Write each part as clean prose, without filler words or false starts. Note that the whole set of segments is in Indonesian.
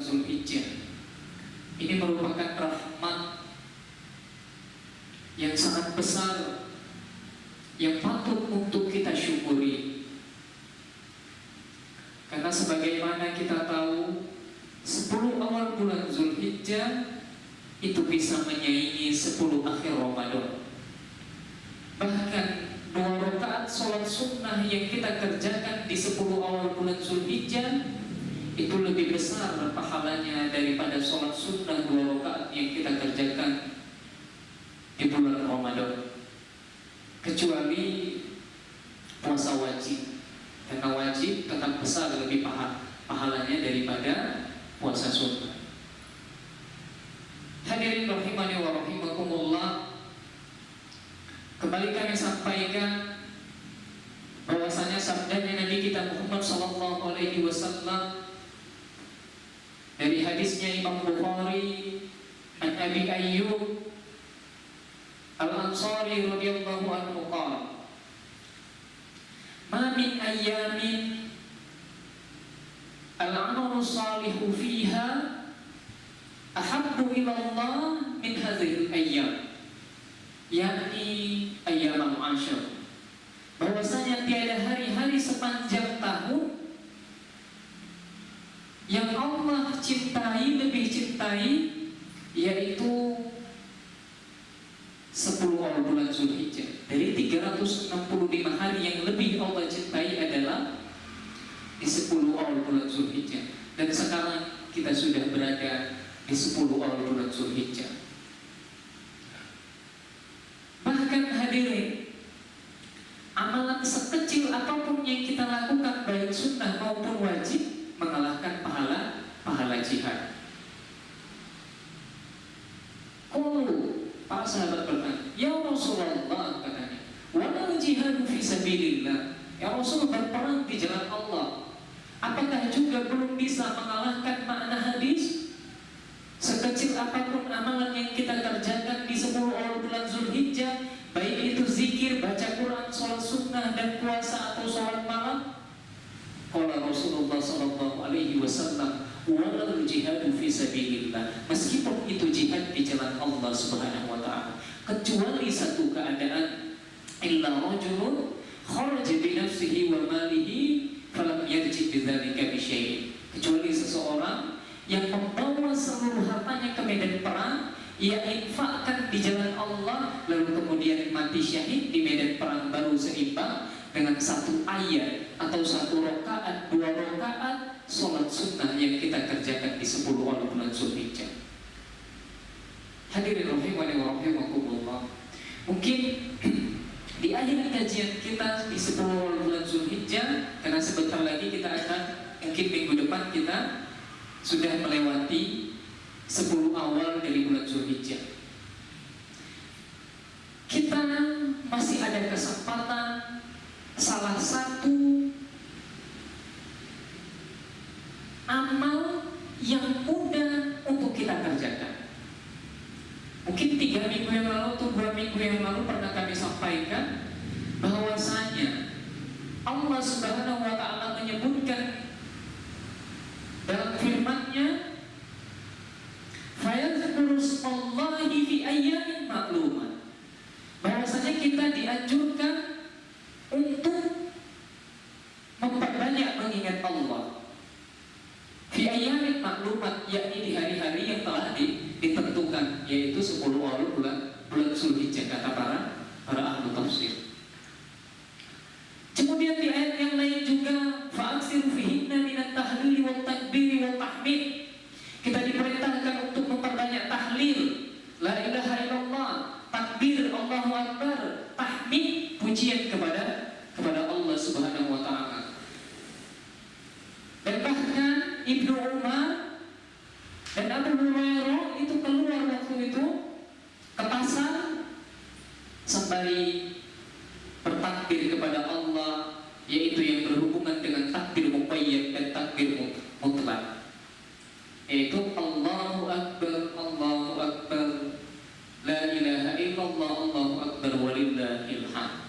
Zulhijjah ini merupakan rahmat yang sangat besar yang patut untuk kita syukuri. Karena sebagaimana kita tahu 10 awal bulan Zulhijjah itu bisa menyaingi 10 akhir Ramadan. Bahkan 2 rakaat sholat sunnah yang kita kerjakan di 10 awal bulan Zulhijjah itu lebih besar pahalanya daripada sholat sunnah 2 rakaat yang kita kerjakan di bulan Ramadan, kecuali puasa wajib. Karena wajib tetap besar lebih pahalanya daripada puasa sunnah. Hadirin rahimani wa rahimakumullah, kembali kami sampaikan bahwasanya sabdanya Nabi kita Muhammad sallallahu alaihi wasallam dari hadisnya Imam Bukhari an Abi Ayyub Al-Ansari radhiyallahu anhu qala ma min ayyamin al-'amalu salihu fiha ahabbu ila Allah min hadhihi al-ayyam, yakni ayyam al-'ashr. Bahwasanya tiada hari-hari sepanjang tahun yang Allah cintai, lebih cintai, yaitu 10 awal bulan Zulhijjah. Dari 365 hari yang lebih Allah cintai adalah di 10 awal bulan Zulhijjah. Dan sekarang kita sudah berada di 10 awal bulan Zulhijjah. Bahkan hadirin, amalan sekecil apapun yang kita lakukan, baik sunnah maupun wajib, mengalahkan pahala jihad. Para sahabat bertanya, ya Rasulullah, katanya, wala jihad fi sabilillah, ya Rasul, berperang di jalan Allah, apakah juga belum bisa mengalahkan makna hadis? Sekecil apapun amalan yang kita kerjakan di 10 awal bulan Zulhijjah, baik itu zikir, baca Quran, sholat sunnah, dan puasa atau sholat malam, qala Rasulullah sallallahu alaihi wasallam, walal jihadu fi sabilillah, meskipun itu jihad di jalan Allah Subhanahu wa taala, kecuali satu keadaan, illa rajulun kharaja bi nafsihi wa malihi falam yarji bidzalika bi syai'in, kecuali seseorang yang membawa seluruh hartanya ke medan perang, ia infakkan di jalan Allah, lalu kemudian mati syahid di medan perang, baru seimbang dengan 1 ayat atau 1 rakaat, 2 rakaat sholat sunnah yang kita kerjakan di 10 awal bulan Zulhijjah. Hadirin rahimani wa rahimakumullah, mungkin di akhir kajian kita di 10 awal bulan Zulhijjah, karena sebentar lagi kita akan, mungkin minggu depan kita sudah melewati 10 awal dari bulan Zulhijjah, kita masih ada kesempatan salah satu amal yang mudah untuk kita kerjakan. Mungkin 3 minggu yang lalu atau 2 minggu yang lalu pernah kami sampaikan bahwasanya Allah Subhanahu wa taala menyebutkan dalam firman-Nya, fayadhkurusmallahi fi ayyamin ma'lumat, bahwasanya kita dianjurkan untuk memperbanyak mengingat Allah fi ayyamin ma'lumat, yakni di hari-hari yang telah ditentukan, yaitu 10 awal bulan Zulhijjah, kata para ahli tafsir. Kemudian di ayat yang lain juga, fa'aksiru fihinna minat tahlili wal takbiri wal tahmid, kita diperintahkan untuk memperbanyak tahlil, la ilaha illallah, takbir, Allahu akbar, tahmid, pujian kepada Allah Subhanahu wa taala. Dan bahkan Ibnu Umar dan Abu Hurairah itu keluar waktu itu ke pasar sembari bertakbir kepada Allah, yaitu yang berhubungan dengan takbir muqayyad dan takbir mutlak, yaitu Allahu akbar, Allahu akbar, la ilaha illallah, Allahu akbar, walillahil hamd.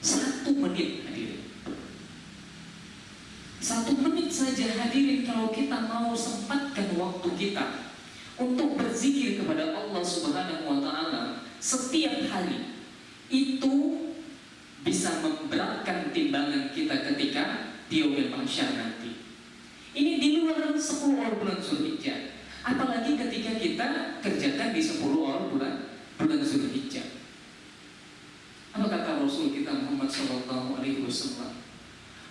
1 menit hadirin, 1 1 menit saja hadirin, kalau kita mau sempatkan waktu kita untuk berzikir kepada Allah Subhanahu wa Ta'ala setiap hari, itu bisa memberatkan timbangan kita ketika di yaumil mahsyar nanti. Ini di luar 10 orang bulan Zulhijjah, apalagi ketika kita kerjakan di 10 orang bulan Zulhijjah. Apa kata Rasul kita Muhammad sallallahu alaihi wasallam?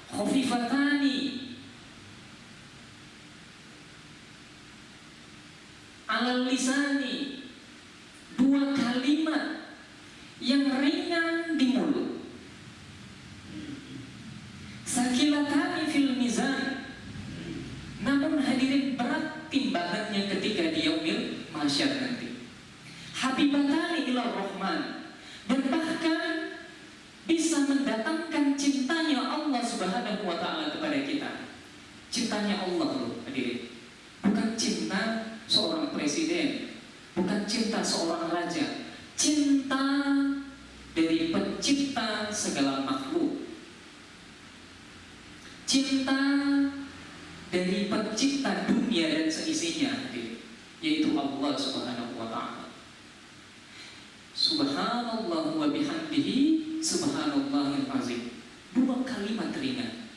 Khafifatani alal lisani, 2 kalimat yang ringan di mulut, sakilatani fil mizan, namun hadirin berat timbangannya ketika di yaumil mahsyar nanti. Habibatani ila rahman, dan bahkan bisa mendatangkan cintanya Allah Subhanahu wa Ta'ala kepada kita. Cintanya Allah loh hadirin, bukan cinta seorang presiden, bukan cinta seorang raja, cinta dari pencipta segala makhluk, cinta dari pencipta dunia dan seisinya, yaitu Allah Subhanahu wa Ta'ala. Subhanallah wa bihamdihi subhanallahil azim. 2 kalimat ringan,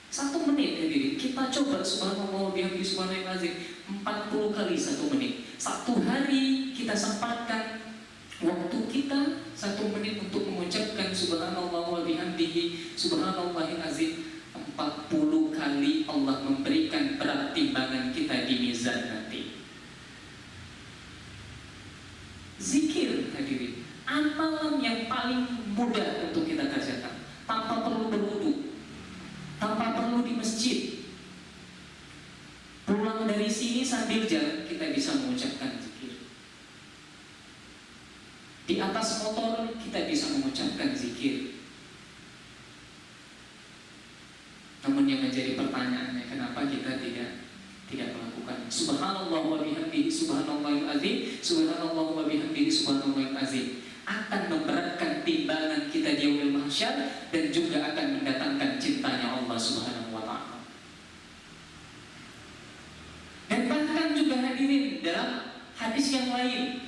1 menit hadirin. Kita coba subhanallah wa bihamdihi subhanallahil azim 40 kali 1 menit. 1 hari kita sempatkan waktu kita 1 menit untuk mengucapkan subhanallah wa bihamdihi subhanallahil azim 40 kali. Allah memberikan berat timbangan kita di mizan nanti. Zikir hadirin, amalan yang paling mudah untuk kita kerjakan, tanpa perlu berwudu, tanpa perlu di masjid. Pulang dari sini sambil jalan kita bisa mengucapkan zikir. Di atas motor kita bisa mengucapkan zikir. Namun yang menjadi pertanyaannya, kenapa kita tidak melakukan subhanallah wa bihamdihi subhanallahil azim, subhanallah wa bihamdihi subhanallahil azim, akan memberatkan timbangan kita di yaumil mahsyar dan juga akan mendatangkan cintanya Allah Subhanahu wa Ta'ala. Dan bahkan juga hadirin, dalam hadis yang lain,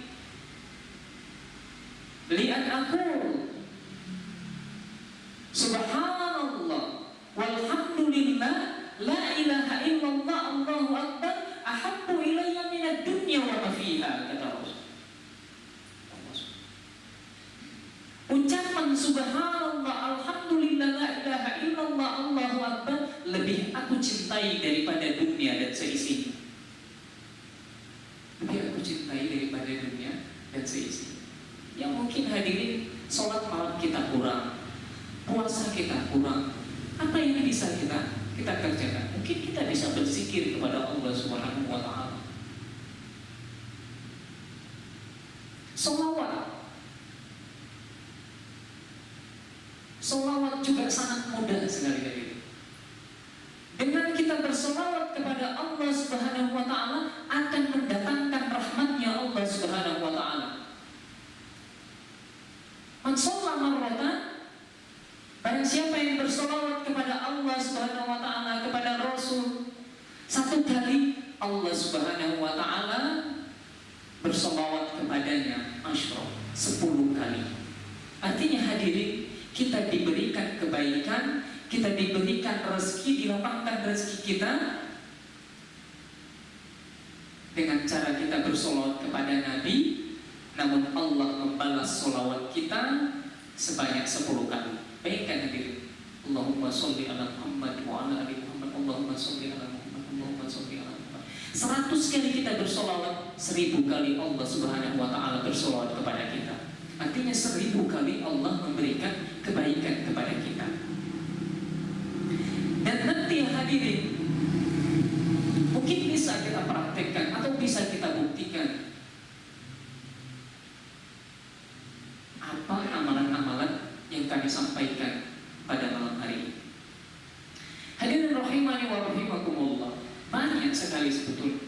li'an aku subhanallah walhamdulillah la ilaha illallah Allahu akbar ahabbu ilayya minad dunya wa ma fiha, kata Rasul. Ucapan subhanallah alhamdulillah la ilaha illallah Allahu akbar lebih aku cintai daripada dunia dan seisinya. Lebih aku cintai daripada dunia dan seisinya. Yang mungkin hadirin, sholat malam kita kurang, puasa kita kurang, apa yang bisa kita kerjakan? Mungkin kita bisa berzikir kepada Allah Subhanahu wa Ta'ala. Solawat juga sangat mudah sekali hadirin. Dengan kita bersolawat kepada Allah Subhanahu wa Ta'ala akan mendatangkan rahmatnya Allah Subhanahu wa Ta'ala. Man shalla marratan, barang siapa yang bersolawat kepada Allah Subhanahu wa Ta'ala, kepada Rasul 1 kali, Allah Subhanahu wa Ta'ala bersolawat kepadanya 10 kali. Artinya hadirin, kita diberikan kebaikan, kita diberikan rezeki, dilapangkan rezeki kita dengan cara kita bersolawat kepada Nabi. Namun Allah membalas solawat kita sebanyak 10 kali. Bayangkan hadirin, Allahumma sholli ala Muhammad wa ala ali Muhammad, Allahumma sholli ala Muhammad, Allahumma sholli ala Muhammad. 100 kali kita bersolawat, 1000 kali Allah Subhanahu wa Ta'ala bersolawat kepada kita. Artinya 1000 kali Allah memberikan kebaikan kepada kita. Dan nanti hadirin, mungkin bisa kita praktekkan atau bisa kita buktikan apa amalan-amalan yang kami sampaikan pada malam hari ini. Hadirin rahimani wa rahimakumullah, banyak sekali sebetulnya.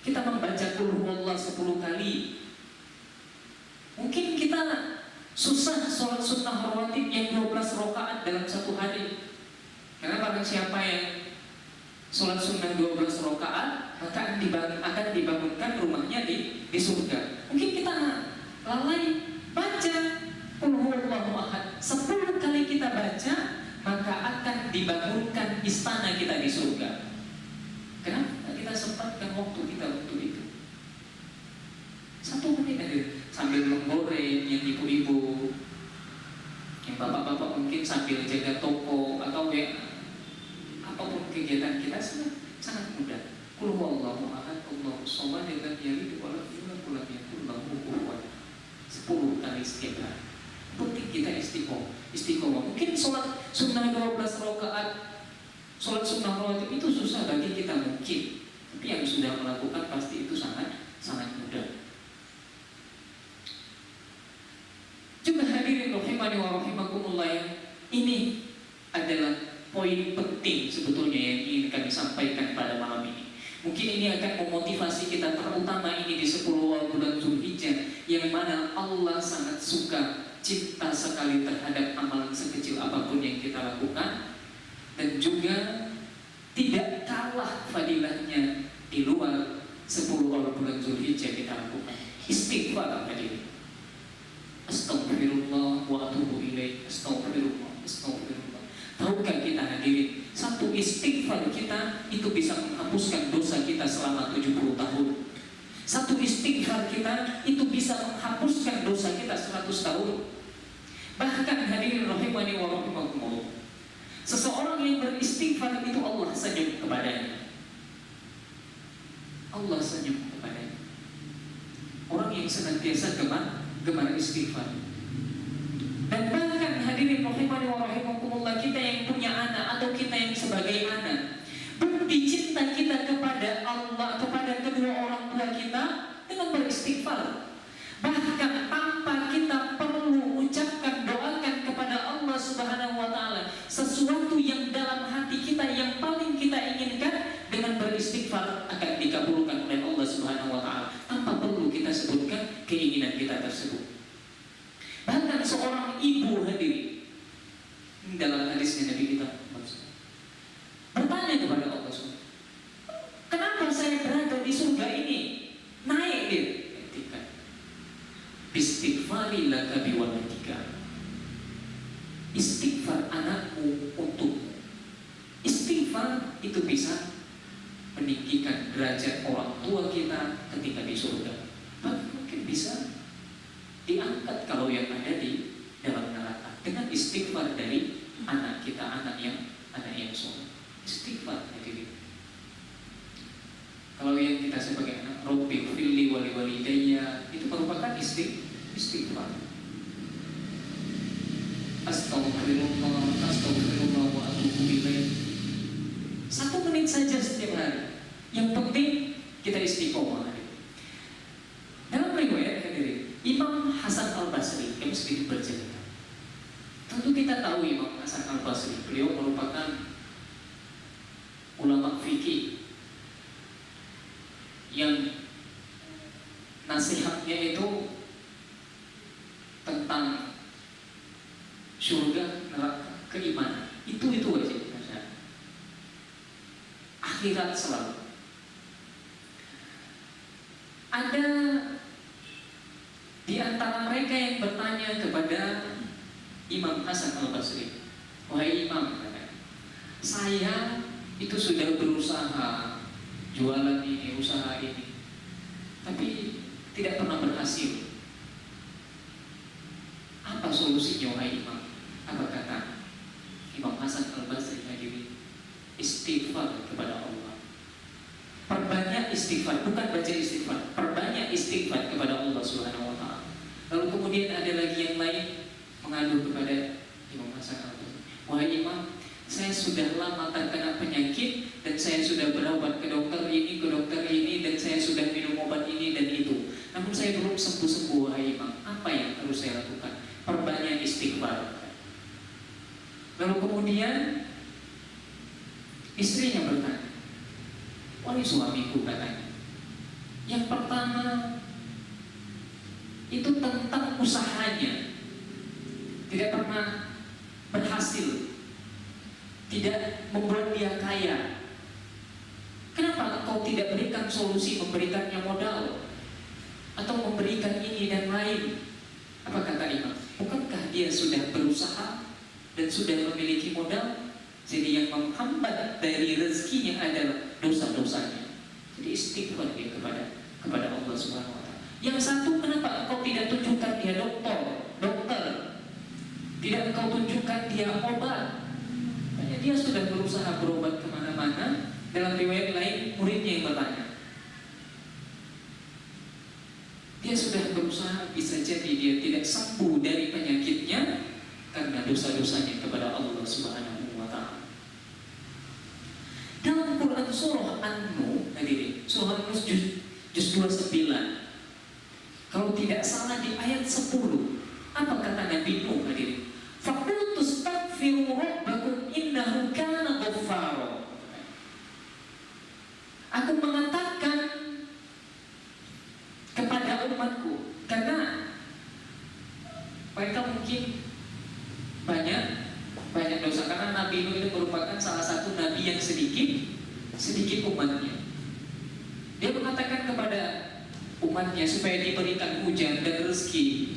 Kita membaca qul huwallahu 10 kali. Mungkin kita susah sholat sunnah rawatib yang 12 rakaat dalam 1 hari. Karena pada barang siapa yang sholat sunnah 12 rakaat maka akan dibangunkan rumahnya di surga. Mungkin kita lalai baca Qul huwallahu ahad 10 kali kita baca, maka akan dibangunkan istana kita di surga. Kenapa kita sempatkan waktu kita untuk itu? 1 menit aja sambil menggoreng, yang ibu-ibu, yang bapak-bapak mungkin sambil jaga toko atau ya apapun kegiatan kita sangat mudah. Qul huwallahu ahad Allahus samad lam yalid wa lam yulad wa lam yakul lahu kufuwan 10 kali setiap hari. Penting kita istiqomah. Mungkin sholat sunnah 12 rakaat, sholat sunnah rawatib itu susah bagi kita mungkin, tapi yang sudah melakukan pasti itu sangat mudah. Juga hadirin rahimani wa rahimakumullah, ini adalah poin penting sebetulnya yang ingin kami sampaikan pada malam ini. Mungkin ini akan memotivasi kita, terutama ini di 10 bulan Zulhijjah, yang mana Allah sangat suka, cinta sekali terhadap amalan sekecil apapun yang kita lakukan, dan juga tidak kalah fadilahnya di luar 10 bulan Zulhijjah kita lakukan. Istighfar hadirin. Astagfirullah wa atubu ilaih. Astagfirullah. Tahukah kita hadirin, 1 istighfar kita itu bisa menghapuskan dosa kita selama 70 tahun. 1 istighfar kita itu bisa menghapuskan dosa kita 100 tahun. Bahkan hadirin rahimani wa rahimakumullah, seseorang yang beristighfar itu Allah senyum kepadanya. Allah senyum kepadanya. Orang yang senantiasa gemar istighfar. Dan bahkan hadirin rahimani wa rahimakumullah, kita yang punya anak atau kita yang sebagai anak, bukti cinta kita kepada Allah, kepada kedua orang tua kita dengan beristighfar. Bahkan tanpa kita perlu ucapkan, doakan kepada Allah Subhanahu wa taala sesuatu yang dalam hati kita yang paling kita inginkan, dengan beristighfar akan dikabulkan oleh Allah Subhanahu wa taala tanpa perlu kita sebutkan keinginan kita tersebut. Bahkan seorang ibu hadirin, dalam hadisnya Nabi kita bertanya kepada Allah Subhanahu, kenapa saya berada di surga ini? Naik dia ketika istighfari laka biwalatika, istighfar anakmu untukmu. Istighfar itu bisa meninggikan derajat orang tua kita ketika di surga. Bahkan mungkin bisa diangkat kalau yang ada di dalam neraka dengan istighfar dari anak kita, anak yang soleh. Istighfar hadirin. Kalau yang kita sebagai anak, Rabbi firli wali walidayya, itu merupakan istighfar. Astagfirullah wa atubu ilaih. 1 menit saja setiap hari. Yang penting kita istiqomah. Dalam riwayat hadirin, Imam Hasan Al-Basri, kami sedikit bercerita. Tentu kita tahu Imam Hasan Al-Basri, beliau merupakan ulama fikih yang nasihatnya itu tentang surga, neraka, keimanan. Itu aja. Akhirat selalu. Ada di antara mereka yang bertanya kepada Imam Hasan Al-Basri, wahai Imam, saya itu sudah berusaha jualan ini, usaha ini, tapi tidak pernah berhasil. Apa solusinya wahai Imam? Apa kata Imam Hasan Al-Basri hadirin? Istighfar kepada Allah. Perbanyak istighfar, bukan baca istighfar, perbanyak istighfar kepada Allah Subhanahu wa taala. Lalu kemudian ada lagi yang lain mengadu kepada Imam Hasan Al-Basri, wahai Imam, saya sudah lama terkena penyakit dan saya sudah berobat ke dokter ini, dan saya sudah minum obat ini dan itu, namun saya belum sembuh-sembuh wahai Imam. Apa yang harus saya lakukan? Perbanyak istighfar. Lalu kemudian istrinya bertanya, wahai suamiku, katanya, yang pertama itu tentang usahanya tidak pernah berhasil. tidak membuat dia kaya? Kenapa engkau tidak berikan solusi, memberikannya modal atau memberikan ini dan lain? Apa kata imam? Bukankah dia sudah berusaha dan sudah memiliki modal? Jadi yang menghambat dari rezekinya adalah dosa-dosanya. Jadi istighfar dia kepada Allah Subhanahu wa taala. Yang satu, kenapa engkau tidak tunjukkan dia dokter? Tidak engkau tunjukkan dia obat? Hanya dia sudah berusaha berobat kemana-mana. Dalam riwayat lain, muridnya yang bertanya. Dia sudah berusaha, bisa jadi dia tidak sembuh dari penyakitnya karena dosa-dosanya kepada Allah Subhanahu wa taala. Dalam Quran surah An-Nur, hadirin, surah An-Nur juz 29. Kalau tidak salah di ayat 10, apa kata Nabi Nuh, hadirin? Faqultu astaghfiru rabbakum innahu kana ghaffara. Aku mengatakan kepada umatku, karena mereka mungkin banyak dosa, karena Nabi Nuh itu merupakan salah satu nabi yang sedikit umatnya. Dia mengatakan kepada umatnya supaya diberikan hujan dan rezeki.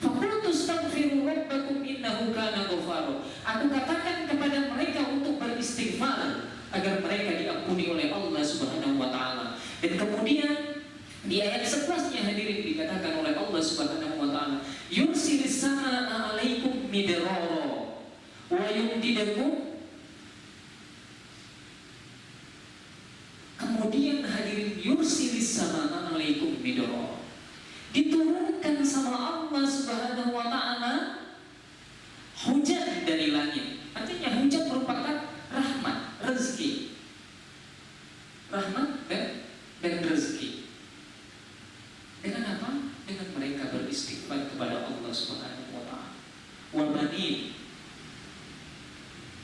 Faqultu astaghfiru rabbakum innahu kana ghaffara. Aku katakan kepada mereka untuk beristighfar agar mereka diampuni oleh Allah Subhanahu wa taala. Dan kemudian di ayat 11-nya, hadirin, dikatakan oleh Allah Subhanahu wa taala, yursilis samaa 'alaikum midrara wa yumdidukum. Kemudian hadirin, yursilis samaa 'alaikum midrara, diturunkan sama Allah Subhanahu wa taala hujan dari langit. Artinya hujan merupakan rahmat, rezeki. Rahmat dan rezeki. Dengan apa? Dengan mereka beristighfar kepada Allah Subhanahu wa taala. Wa banin,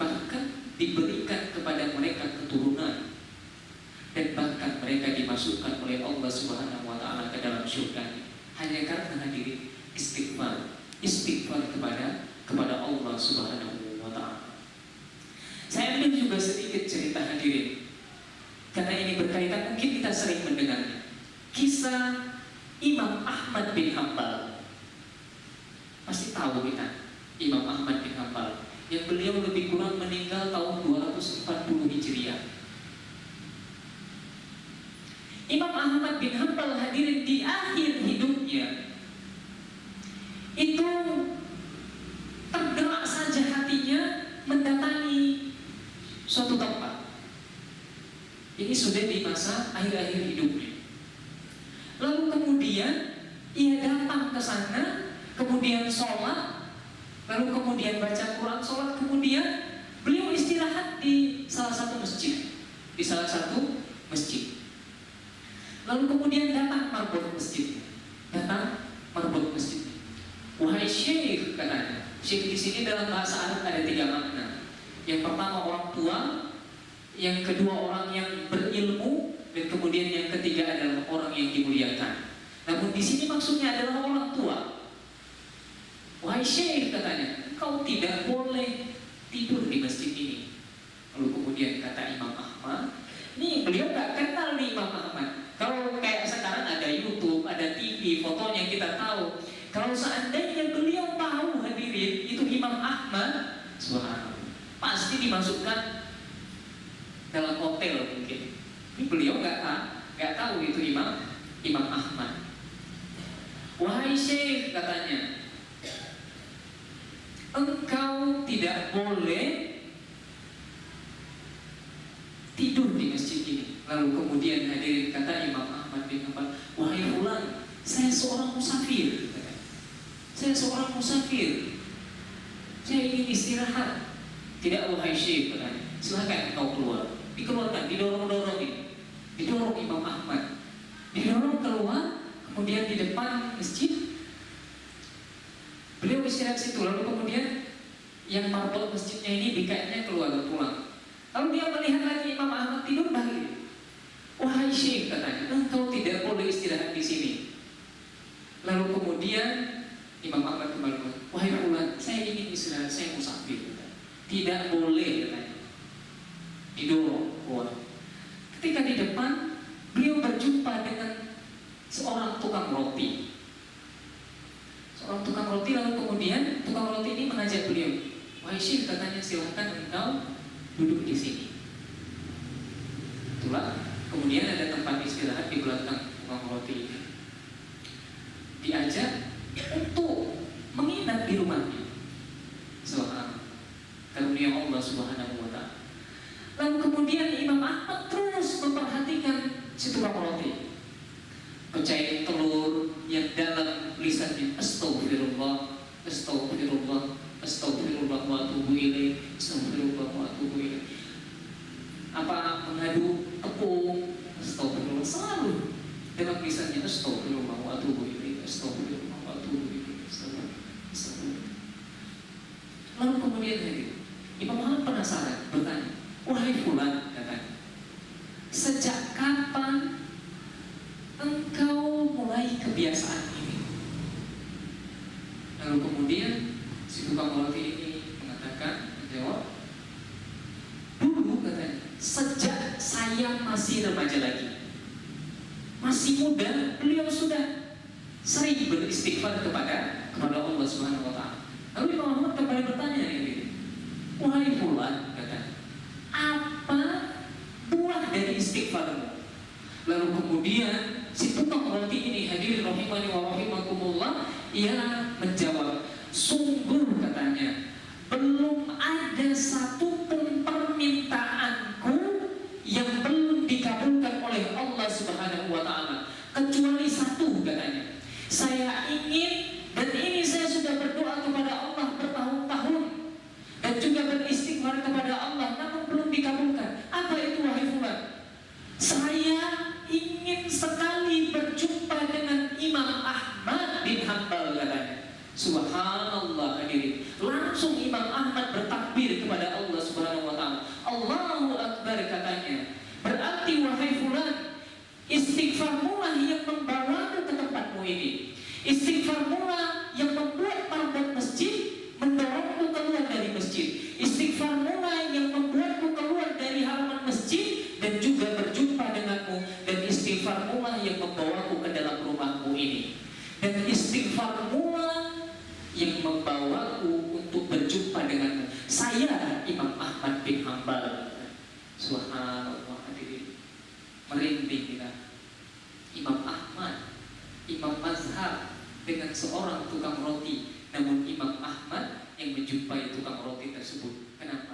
bahkan diberikan kepada mereka keturunan, dan bahkan mereka dimasukkan oleh Allah Subhanahu wa taala ke dalam surga. Hanya karena hadirin istighfar kepada Allah Subhanahu wa taala. Saya ambil juga sedikit cerita, hadirin, karena ini berkaitan, mungkin kita sering mendengarnya. Kisah Imam Ahmad bin Hanbal. Pasti tahu kita Imam Ahmad bin Hanbal, yang beliau lebih kurang meninggal tahun 240 Hijriah. Imam Ahmad bin Hanbal, hadirin, di akhir hidupnya itu tergerak saja hatinya mendatangi suatu tempat. Ini sudah di masa akhir-akhir hidupnya. Lalu kemudian ia datang ke sana, kemudian sholat, lalu kemudian baca Quran, sholat, kemudian beliau istirahat di salah satu masjid. Lalu kemudian datang marbot masjid. Wahai syekh, katanya. Syekh di sini dalam bahasa Arab ada 3 makna. Yang pertama orang tua, yang kedua orang yang berilmu, dan kemudian yang ketiga adalah orang yang dimuliakan. Namun di sini maksudnya adalah orang tua. Wahai syekh, katanya, engkau tidak boleh tidur di masjid ini. Lalu kemudian kata Imam Ahmad, nih beliau gak kenal nih Imam Ahmad. Kalau kayak sekarang ada YouTube, ada TV, fotonya kita tahu. Kalau seandainya beliau tahu, hadirin, itu Imam Ahmad, subhanallah, pasti dimasukkan dalam hotel mungkin. Ini beliau nggak tahu itu Imam Ahmad. Wahai syekh, katanya, engkau tidak boleh tidur di masjid ini. Lalu kemudian hadirin, kata Imam Ahmad bin Hanbal, wahai fulan, saya seorang musafir. Saya ingin istirahat. Tidak, wahai syekh, katanya, silakan engkau keluar. Dikeluarkan, didorong Imam Ahmad, didorong keluar. Kemudian di depan masjid beliau istirahat situ. Lalu kemudian yang marbot masjidnya ini bikanya keluar pulang. Lalu dia melihat lagi Imam Ahmad tidur lagi. Wahai syekh, katanya, engkau tidak boleh istirahat di sini. Lalu kemudian Imam Ahmad kembali, wahai fulan, saya ingin istirahat, saya musafir. Tidak boleh, katanya. Wahai Syekh, katanya silahkan engkau duduk di sini. Itulah. Kemudian ada tempat istirahat di belakang tukang roti ini. Diajak untuk menginap di rumahnya. Subhanallah, karunia Allah Subhanahu wa ta'ala. Lalu kemudian Imam Ahmad terus memperhatikan si tukang roti. Pecahin telur yang dalam lisannya astagfirullah, astagfirullah, astagfirullah wa atubu ilaih, astagfirullah wa atubu ilaih. Apa mengadu tepung, astagfirullah, selalu dalam lisannya astagfirullah wa atubu ilaih, astagfirullah wa atubu ilaih, astagfirullah. Lalu kemudian Imam Ahmad penasaran, bertanya, wahai fulan, katanya, sejak kapan engkau mulai kebiasaan ini? Lalu kemudian si tukang roti ini mengatakan, menjawab, dulu, katanya, sejak saya masih remaja lagi, masih muda, beliau sudah sering beristighfar kepada Allah Subhanahu wa ta'ala. Lalu Imam Ahmad kembali bertanya ini, wahai fulan, katanya, apa buah dari istighfarmu? Lalu kemudian si tukang roti ini, hadirin rahimani wa rahimakumullah, ia menjawab, sungguh, katanya, belum ada satupun permintaanku yang belum dikabulkan oleh Allah Subhanahu wa ta'ala, kecuali satu, katanya. Saya ingin, dan ini saya sudah berdoa kepada Allah bertahun-tahun dan juga beristighfar kepada Allah, namun belum dikabulkan. Apa itu, wahai fulan? Saya ingin sekali berjumpa dengan Imam Ahmad bin Hanbal, katanya. Subhanallah, hadirin. Langsung Imam Ahmad bertakbir kepada Allah Subhanahu wa ta'ala. Allahu Akbar, katanya. Berarti, wahai fulan, istighfarmu lah yang membawamu ke tempatmu ini. Istighfarmu lah yang membuat marbot masjid mendorongmu keluar dari masjid. Istighfarmu lah yang membuatmu keluar dari halaman masjid dan juga berjumpa denganmu. Dan istighfarmu lah yang membawaku ke dalam rumahmu ini. Dan istighfarmu lah yang membawaku untuk berjumpa denganmu. Saya Imam Ahmad bin Hanbal. Subhanallah, hadirin. Merinding kita. Imam Ahmad, imam mazhab, dengan seorang tukang roti. Namun Imam Ahmad yang menjumpai tukang roti tersebut. Kenapa?